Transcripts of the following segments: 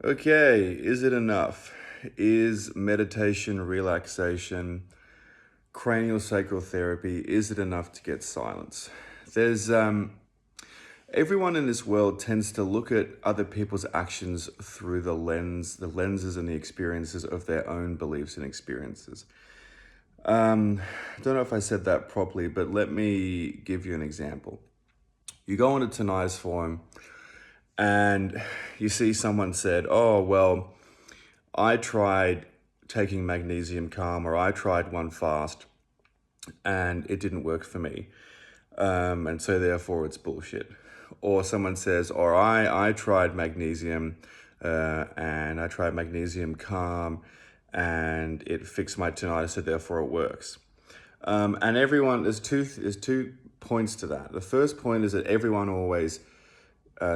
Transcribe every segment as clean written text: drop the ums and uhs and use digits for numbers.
Okay, is it enough? Is meditation, relaxation, cranial sacral therapy, is it enough to get silence? There's everyone in this world tends to look at other people's actions through the lenses and the experiences of their own beliefs and experiences. I don't know if I said that properly, but let me give you an example. You go on a Tanais forum and you see someone said, "Oh, well, I tried taking magnesium calm or I tried one fast and it didn't work for me. And so therefore it's bullshit." Or someone says, or I tried magnesium and I tried magnesium calm and it fixed my tinnitus, so therefore it works. And everyone, there's two points to that. The first point is that everyone always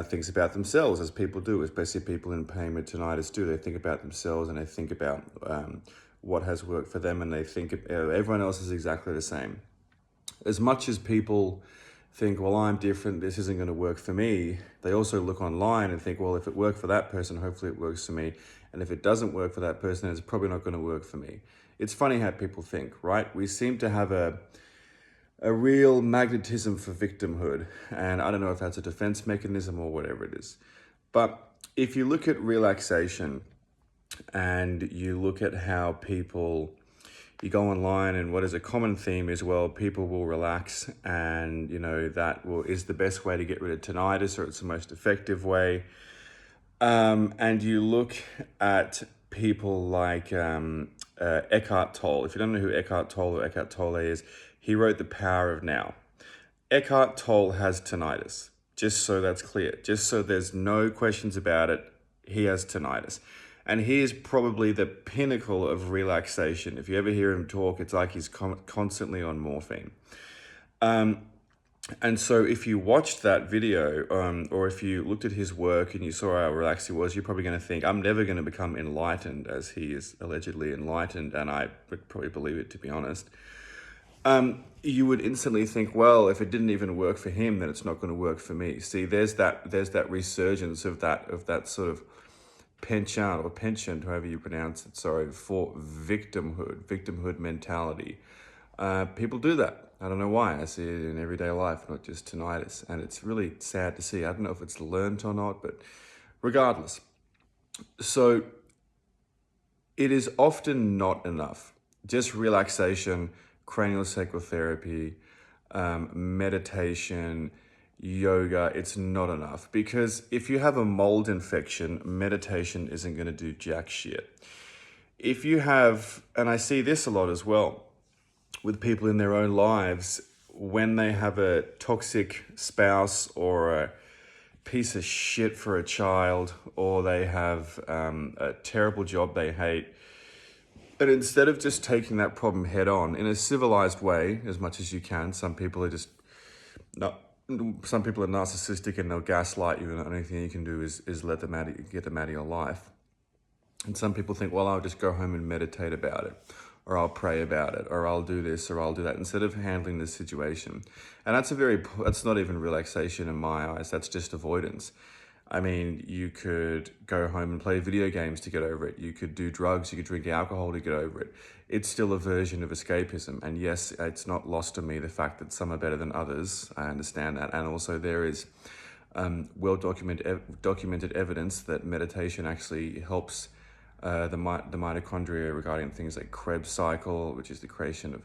thinks about themselves, as people do, especially people in pain with tinnitus do. They think about themselves and they think about what has worked for them, and they think everyone else is exactly the same. As much as people think, well, I'm different, this isn't going to work for me, they also look online and think, well, if it worked for that person, hopefully it works for me. And if it doesn't work for that person, it's probably not going to work for me. It's funny how people think, right? We seem to have a real magnetism for victimhood. And I don't know if that's a defense mechanism or whatever it is. But if you look at relaxation and you look at how people, you go online, and what is a common theme is, well, people will relax and, is the best way to get rid of tinnitus, or it's the most effective way. And you look at people like Eckhart Tolle. If you don't know who Eckhart Tolle is, he wrote The Power of Now. Eckhart Tolle has tinnitus, just so that's clear, just so there's no questions about it. He has tinnitus. And he is probably the pinnacle of relaxation. If you ever hear him talk, it's like he's constantly on morphine. And so if you watched that video, or if you looked at his work and you saw how relaxed he was, you're probably going to think, I'm never going to become enlightened as he is allegedly enlightened. And I would probably believe it, to be honest. You would instantly think, well, if it didn't even work for him, then it's not going to work for me. See, there's that resurgence of that sort of penchant, however you pronounce it, for victimhood mentality. People do that. I don't know why. I see it in everyday life, not just tinnitus. And it's really sad to see. I don't know if it's learned or not, but regardless. So it is often not enough. Just relaxation, cranial sacral therapy, meditation, yoga, it's not enough. Because if you have a mold infection, meditation isn't going to do jack shit. If you have, and I see this a lot as well, with people in their own lives, when they have a toxic spouse or a piece of shit for a child, or they have a terrible job they hate, and instead of just taking that problem head on in a civilized way, as much as you can, some people are narcissistic and they'll gaslight you, and the only thing you can do is get them out of your life. And some people think, well, I'll just go home and meditate about it, or I'll pray about it, or I'll do this, or I'll do that, instead of handling the situation. And that's not even relaxation in my eyes. That's just avoidance. I mean, you could go home and play video games to get over it. You could do drugs, you could drink alcohol to get over it. It's still a version of escapism. And yes, it's not lost to me the fact that some are better than others. I understand that. And also there is documented evidence that meditation actually helps the mitochondria regarding things like Krebs cycle, which is the creation of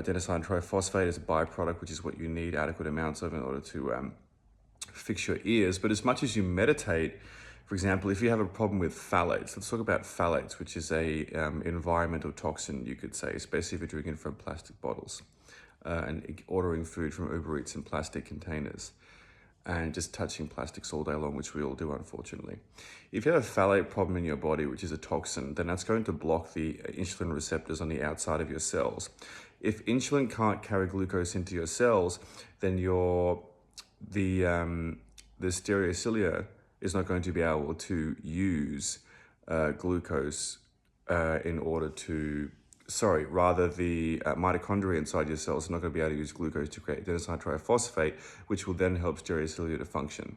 adenosine triphosphate as a byproduct, which is what you need adequate amounts of in order to fix your ears. But as much as you meditate, for example, if you have a problem with phthalates, let's talk about phthalates, which is a environmental toxin, you could say, especially if you're drinking from plastic bottles and ordering food from Uber Eats in plastic containers, and just touching plastics all day long, which we all do, unfortunately. If you have a phthalate problem in your body, which is a toxin, then that's going to block the insulin receptors on the outside of your cells. If insulin can't carry glucose into your cells, then the stereocilia is not going to be able to use glucose in order to, the mitochondria inside your cells are not going to be able to use glucose to create adenosine triphosphate, which will then help stereocilia to function.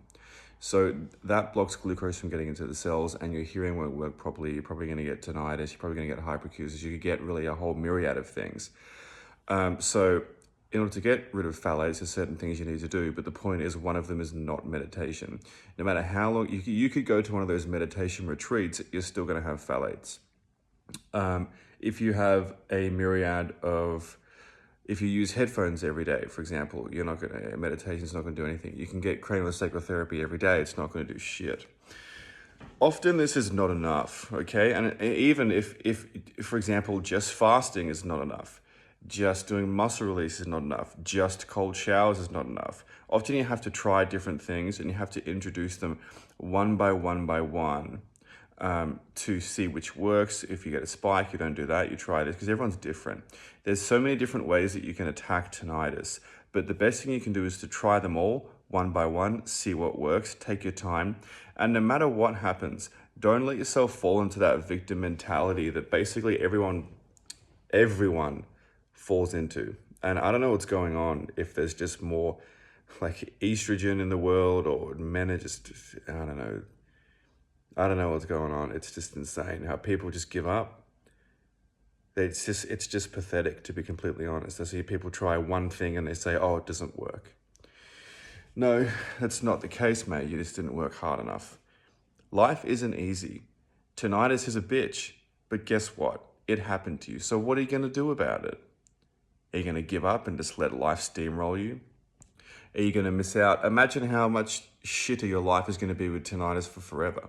So that blocks glucose from getting into the cells, and your hearing won't work properly. You're probably going to get tinnitus. You're probably going to get hyperacusis. You could get really a whole myriad of things. So in order to get rid of phthalates, there's certain things you need to do, but the point is one of them is not meditation. No matter how long, you could go to one of those meditation retreats, you're still going to have phthalates. If you have a myriad of, if you use headphones every day, for example, you're not going to, meditation's not going to do anything. You can get craniosacral therapy every day, it's not going to do shit. Often this is not enough, okay? And even if, for example, just fasting is not enough, just doing muscle release is not enough, just cold showers is not enough. Often you have to try different things and you have to introduce them one by one to see which works. If you get a spike, you don't do that, you try this, because everyone's different. There's so many different ways that you can attack tinnitus, but the best thing you can do is to try them all one by one, see what works, take your time, and no matter what happens, don't let yourself fall into that victim mentality that basically everyone falls into. And I don't know what's going on, if there's just more like estrogen in the world, or men are just, I don't know what's going on. It's just insane how people just give up. It's just pathetic, to be completely honest. I see people try one thing and they say, oh, it doesn't work. No, that's not the case, mate. You just didn't work hard enough. Life isn't easy. Tinnitus is a bitch, but guess what? It happened to you. So what are you going to do about it? Are you going to give up and just let life steamroll you? Are you going to miss out? Imagine how much shitter your life is going to be with tinnitus for forever.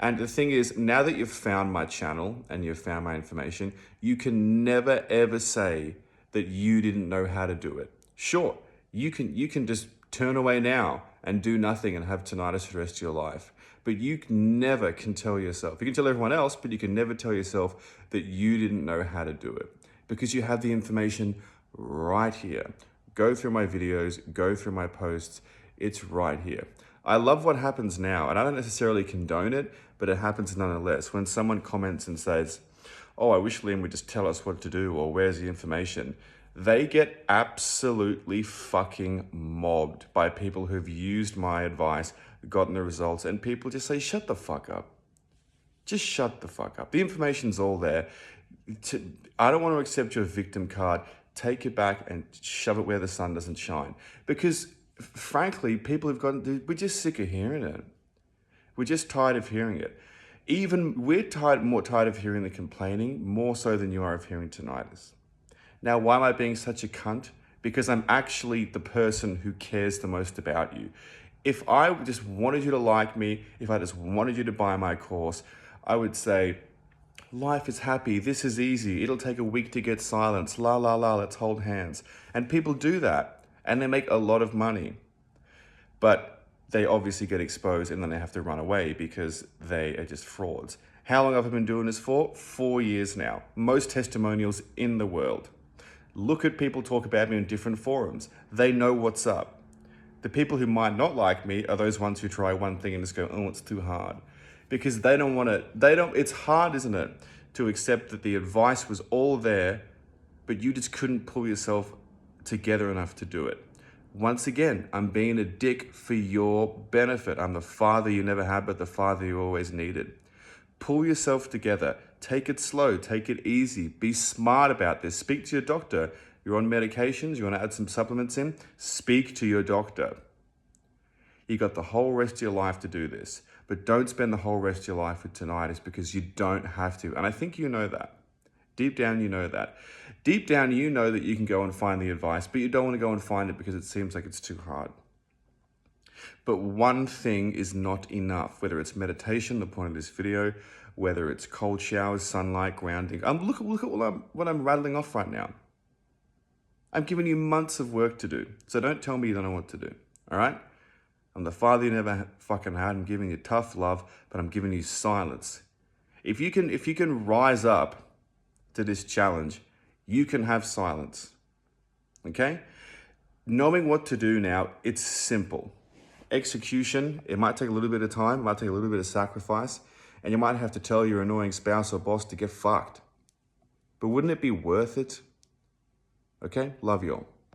And the thing is, now that you've found my channel and you've found my information, you can never ever say that you didn't know how to do it. Sure, you can just turn away now and do nothing and have tinnitus for the rest of your life. But you never can tell yourself, you can tell everyone else, but you can never tell yourself that you didn't know how to do it, because you have the information right here. Go through my videos, go through my posts, it's right here. I love what happens now, and I don't necessarily condone it, but it happens nonetheless. When someone comments and says, oh, I wish Liam would just tell us what to do, or where's the information? They get absolutely fucking mobbed by people who've used my advice, gotten the results, and people just say, shut the fuck up. Just shut the fuck up. The information's all there. I don't want to accept your victim card. Take it back and shove it where the sun doesn't shine. Because frankly, people have gotten, we're just sick of hearing it. We're just tired of hearing it. Even we're more tired of hearing the complaining, more so than you are of hearing tinnitus. Now, why am I being such a cunt? Because I'm actually the person who cares the most about you. If I just wanted you to like me, if I just wanted you to buy my course, I would say, life is happy, this is easy, it'll take a week to get silence, la la la, let's hold hands. And people do that, and they make a lot of money. But they obviously get exposed and then they have to run away because they are just frauds. How long have I been doing this for? 4 years now. Most testimonials in the world. Look at people talk about me in different forums. They know what's up. The people who might not like me are those ones who try one thing and just go, oh, it's too hard. Because they don't want to, it's hard, isn't it, to accept that the advice was all there, but you just couldn't pull yourself together enough to do it. Once again, I'm being a dick for your benefit. I'm the father you never had, but the father you always needed. Pull yourself together. Take it slow, take it easy. Be smart about this. Speak to your doctor. You're on medications, you want to add some supplements in? Speak to your doctor. You got the whole rest of your life to do this, but don't spend the whole rest of your life with tinnitus, because you don't have to. And I think you know that. Deep down, you know that. Deep down, you know that you can go and find the advice, but you don't want to go and find it because it seems like it's too hard. But one thing is not enough, whether it's meditation, the point of this video, whether it's cold showers, sunlight, grounding. Look at what I'm rattling off right now. I'm giving you months of work to do. So don't tell me you don't know what to do, all right? I'm the father you never fucking had. I'm giving you tough love, but I'm giving you silence. If you can rise up to this challenge, you can have silence, okay? Knowing what to do now, it's simple. Execution, it might take a little bit of time, it might take a little bit of sacrifice, and you might have to tell your annoying spouse or boss to get fucked. But wouldn't it be worth it? Okay, love you all.